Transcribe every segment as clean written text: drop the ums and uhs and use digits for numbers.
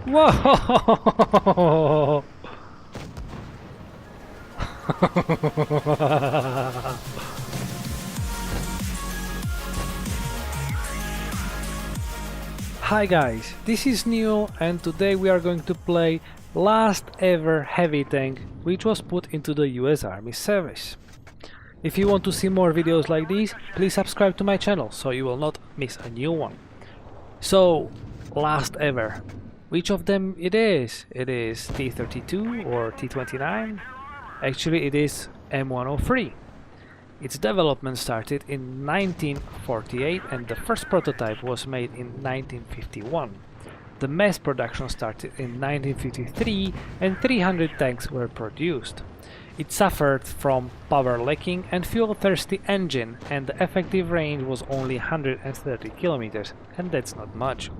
Whoa! Hi guys, this is Neil and today we are going to play last ever heavy tank which was put into the US Army service. If you want to see more videos like these, please subscribe to my channel so you will not miss a new one. So, last ever. Which of them it is? It is T-32 or T-29? Actually it is M103. Its development started in 1948 and the first prototype was made in 1951. The mass production started in 1953 and 300 tanks were produced. It suffered from power lacking and fuel-thirsty engine, and the effective range was only 130 kilometers, and that's not much.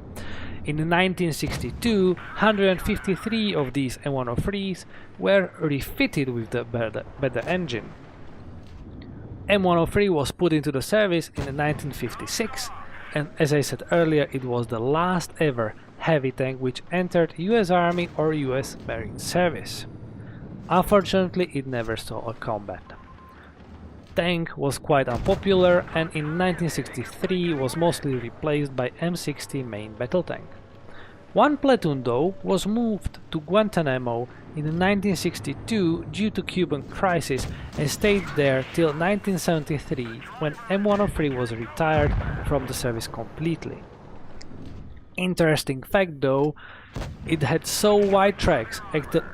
In 1962, 153 of these M103s were refitted with the better engine. M103 was put into the service in 1956, and as I said earlier, it was the last ever heavy tank which entered US Army or US Marine service. Unfortunately, it never saw a combat. Tank was quite unpopular and in 1963 was mostly replaced by M60 main battle tank. One platoon though was moved to Guantanamo in 1962 due to Cuban crisis and stayed there till 1973 when M103 was retired from the service completely. Interesting fact though, it had so wide tracks,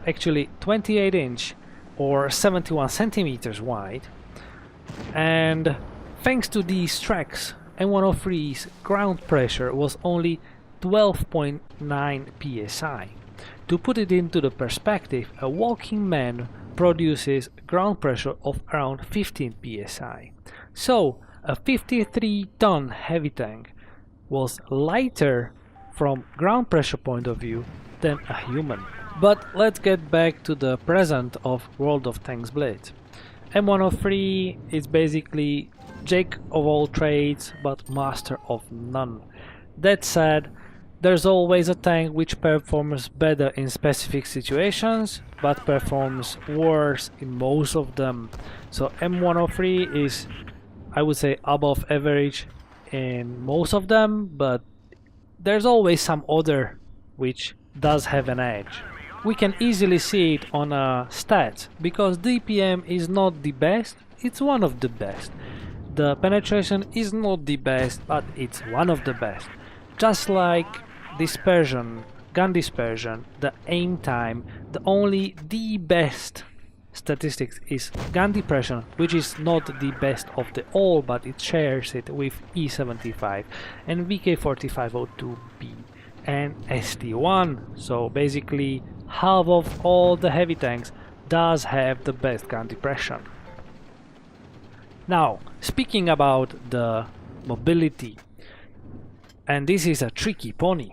actually 28-inch or 71 centimeters wide, and thanks to these tracks M103's ground pressure was only 12.9 psi. To put it into the perspective, a walking man produces ground pressure of around 15 psi. So a 53-ton heavy tank was lighter from ground pressure point of view than a human. But let's get back to the present of World of Tanks Blitz. M103 is basically jack of all trades but master of none. That said, there's always a tank which performs better in specific situations but performs worse in most of them. So M103 is, I would say, above average in most of them, but there's always some other which does have an edge. We can easily see it on stats, because DPM is not the best, it's one of the best. The penetration is not the best, but it's one of the best. Just like dispersion, gun dispersion, the aim time, the best statistics is gun depression, which is not the best of the all, but it shares it with E75 and VK4502B and ST1. So basically half of all the heavy tanks does have the best gun depression. Now, speaking about the mobility, and this is a tricky pony,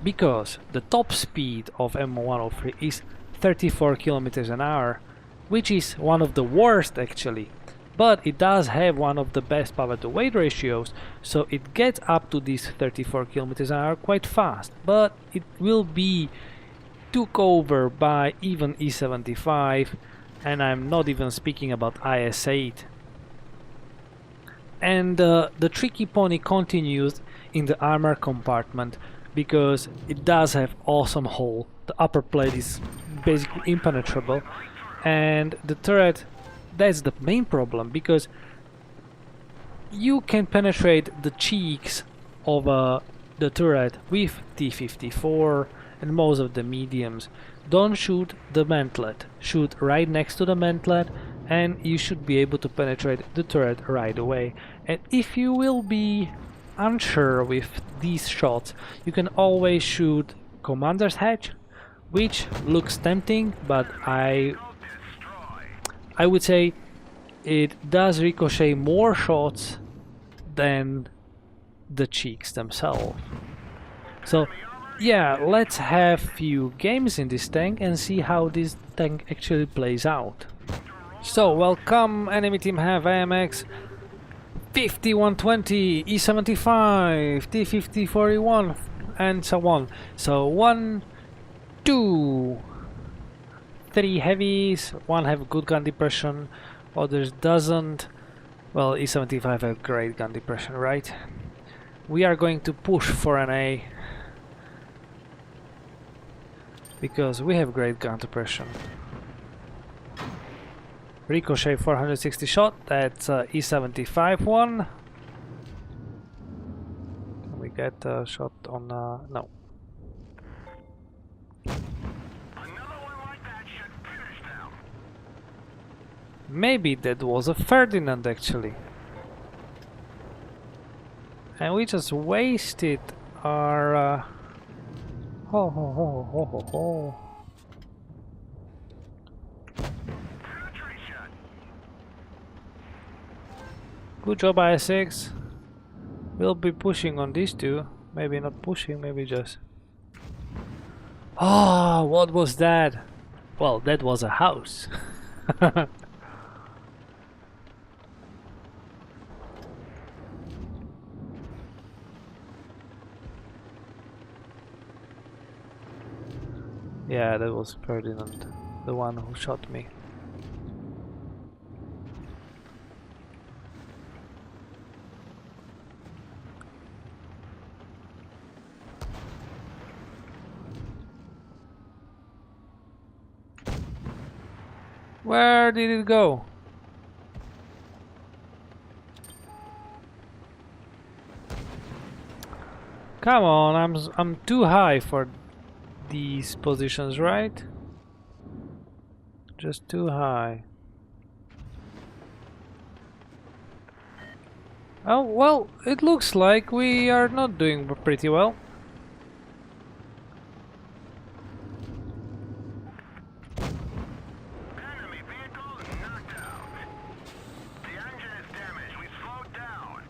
because the top speed of M103 is 34 kilometers an hour, which is one of the worst actually, but it does have one of the best power to weight ratios, so it gets up to these 34 kilometers an hour quite fast, but it will be took over by even E75, and I'm not even speaking about IS-8. And the tricky pony continues in the armor compartment, because it does have awesome hull. The upper plate is basically impenetrable, and the turret, that's the main problem, because you can penetrate the cheeks of the turret with T-54 and most of the mediums. Don't shoot the mantlet, shoot right next to the mantlet and you should be able to penetrate the turret right away. And if you will be unsure with these shots, you can always shoot commander's hatch, which looks tempting, but I would say it does ricochet more shots than the cheeks themselves. So yeah, let's have few games in this tank and see how this tank actually plays out. So, welcome, enemy team have AMX 5120, E75, T5041 and so on. So 1, 2, 3 heavies, one have good gun depression, others doesn't. Well, E75 have great gun depression, right? We are going to push for an A because we have great gun depression. Ricochet 460 shot, that's E75 one. Can we get a shot on... no. Maybe that was a Ferdinand actually. And we just wasted our... ho ho ho ho ho ho. Good job, IS6. We'll be pushing on these two. Maybe not pushing, maybe just... Oh, what was that? Well, that was a house. Yeah, that was Ferdinand, the one who shot me. Where did it go? Come on, I'm too high for these positions, right? Just too high. Oh, well, it looks like we are not doing pretty well. Enemy vehicle knocked out. The engine is damaged. We slowed down.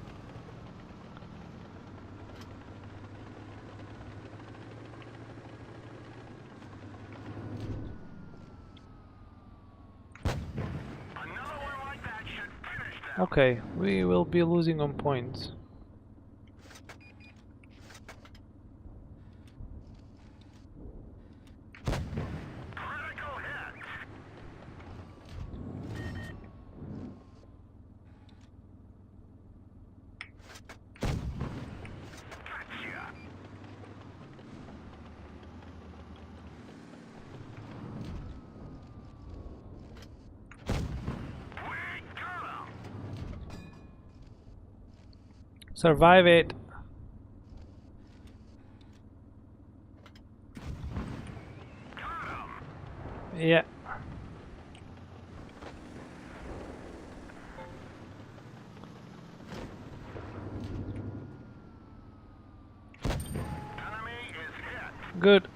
Another one like that should finish them. Okay, we will be losing on points. Critical hit. Gotcha. We got him. Survive it. Yeah. Enemy is hit. Good.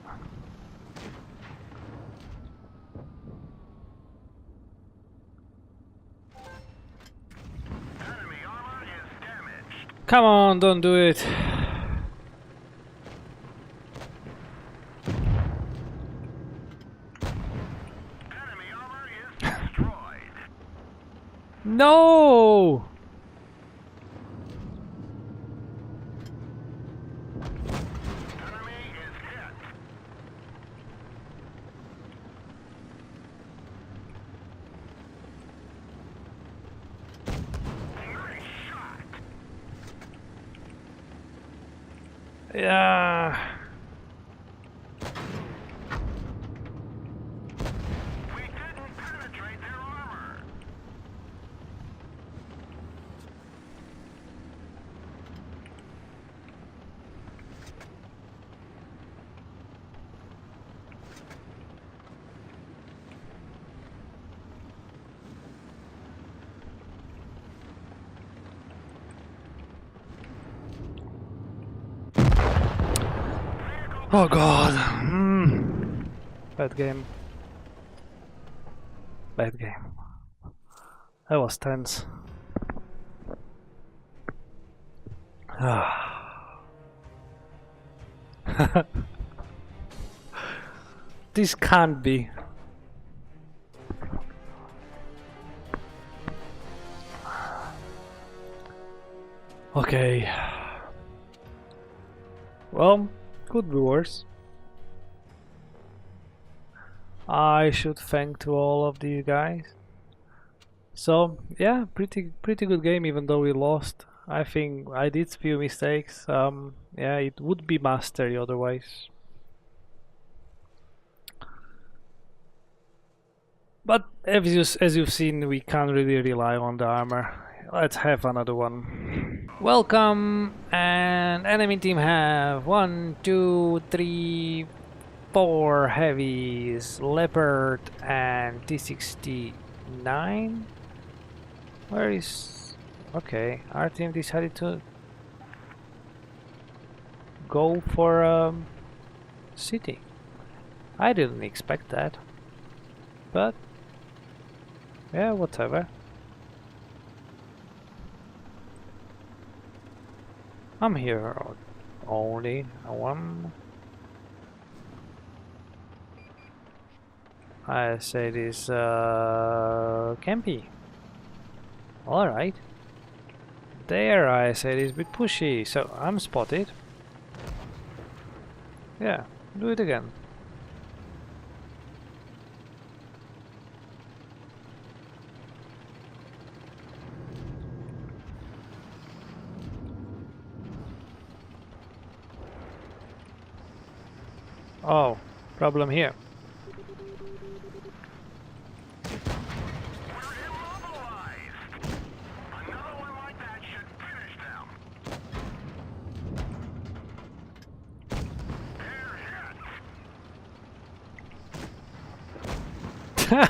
Enemy armor is damaged. Come on, don't do it. Enemy armor is destroyed. No! Enemy is hit. Nice shot. Yeah. We didn't penetrate their armor. Oh god. Bad game. Bad game. That was tense. Ah. This can't be. Okay. Well, could be worse. I should thank to all of these guys. So yeah, pretty good game, even though we lost. I think I did few mistakes. Yeah, it would be mastery otherwise. But as you've seen, we can't really rely on the armor. Let's have another one. Welcome, and enemy team have 1, 2, 3, 4 heavies, Leopard and T69. Where is... Okay, our team decided to go for city. I didn't expect that, but yeah, whatever. I'm here only one. I say this campy. Alright. There I say this bit pushy, so I'm spotted. Yeah, do it again. Oh, problem here. Looks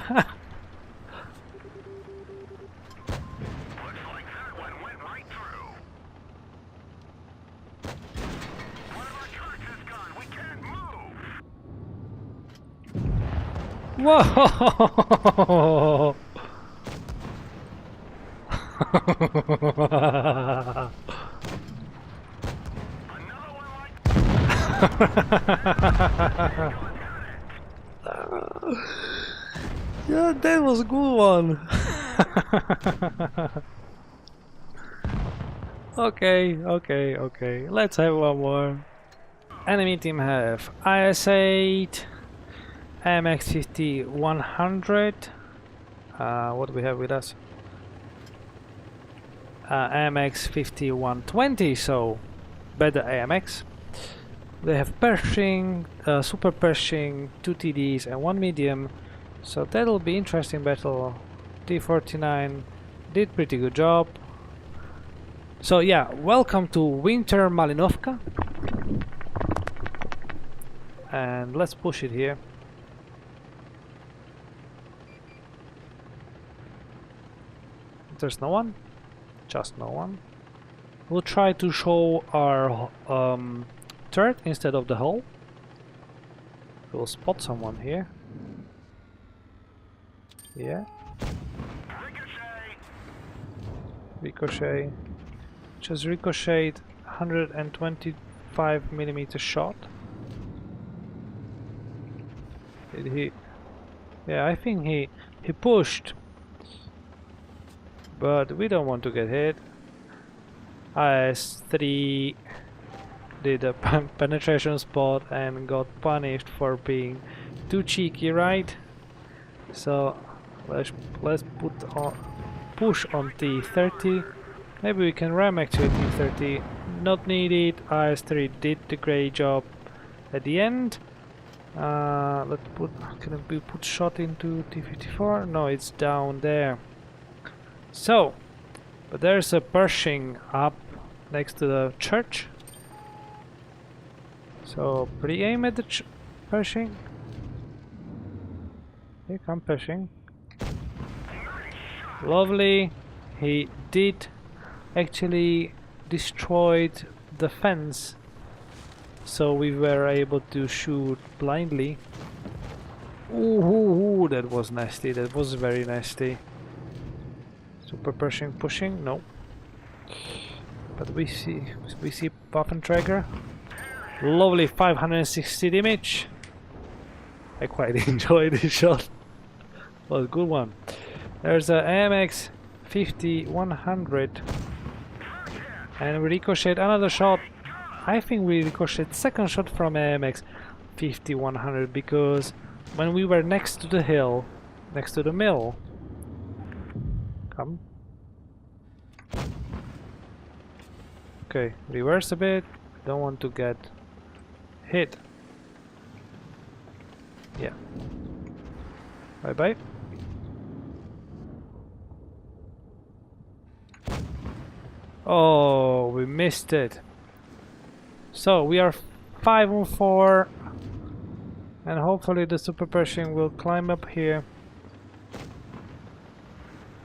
like that one went right through. One of our trucks is gone. We can't move. Whoa! Another one like Yeah, that was a good one. Okay. Let's have one more. Enemy team have IS-8, AMX-50 100. What do we have with us? AMX-50 120, so better AMX. They have Pershing, Super Pershing, 2 TDs and 1 medium. So that'll be interesting battle. T-49 did pretty good job. So yeah, welcome to Winter Malinovka. And let's push it here. There's no one? Just no one. We'll try to show our turret instead of the hull. We'll spot someone here. Yeah. Ricochet. Just ricocheted 125mm shot. Did he? Yeah, I think he pushed. But we don't want to get hit. IS-3 did a penetration spot and got punished for being too cheeky, right? So let's push on T-30. Maybe we can ram actually T-30. Not needed. IS-3 did the great job at the end. Let's put. Can we put shot into T-54? No, it's down there. So, but there's a Pershing up next to the church. So pre-aim at the Pershing. Here come Pershing. Lovely. He did actually destroyed the fence, so we were able to shoot blindly. Ooh, that was nasty. That was very nasty. Super Pershing pushing? No. But we see Waffenträger. Lovely 560 damage. I quite enjoyed this shot. Was a good one. There's a AMX 50-100 and we ricocheted another shot. I think we ricocheted second shot from AMX 50-100 because when we were next to the hill, next to the mill, come. Okay, reverse a bit. Don't want to get hit. Yeah. Bye bye. Oh, we missed it. So we are 5 on 4, and hopefully the super Pershing will climb up here.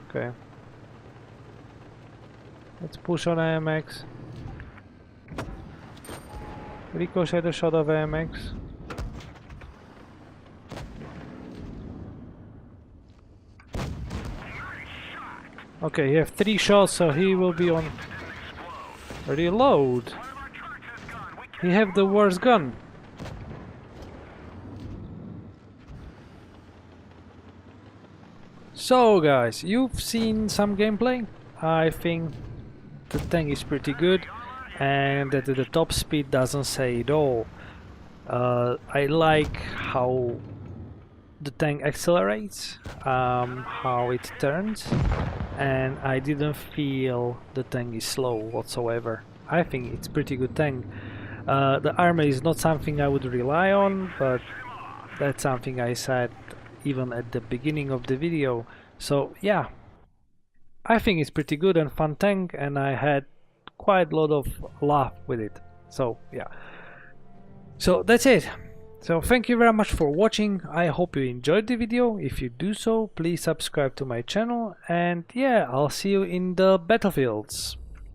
Okay. Let's push on AMX. Ricochet the shot of AMX. Okay, you have 3 shots, so he will be on reload. He have the worst gun. So guys, you've seen some gameplay. I think the tank is pretty good, and that the top speed doesn't say it all. I like how the tank accelerates, how it turns, and I didn't feel the tank is slow whatsoever. I think it's pretty good tank. The armor is not something I would rely on, but that's something I said even at the beginning of the video. So yeah, I think it's pretty good and fun tank, and I had quite a lot of laugh with it. So yeah, so that's it. So thank you very much for watching. I hope you enjoyed the video. If you do so, please subscribe to my channel, and yeah, I'll see you in the battlefields.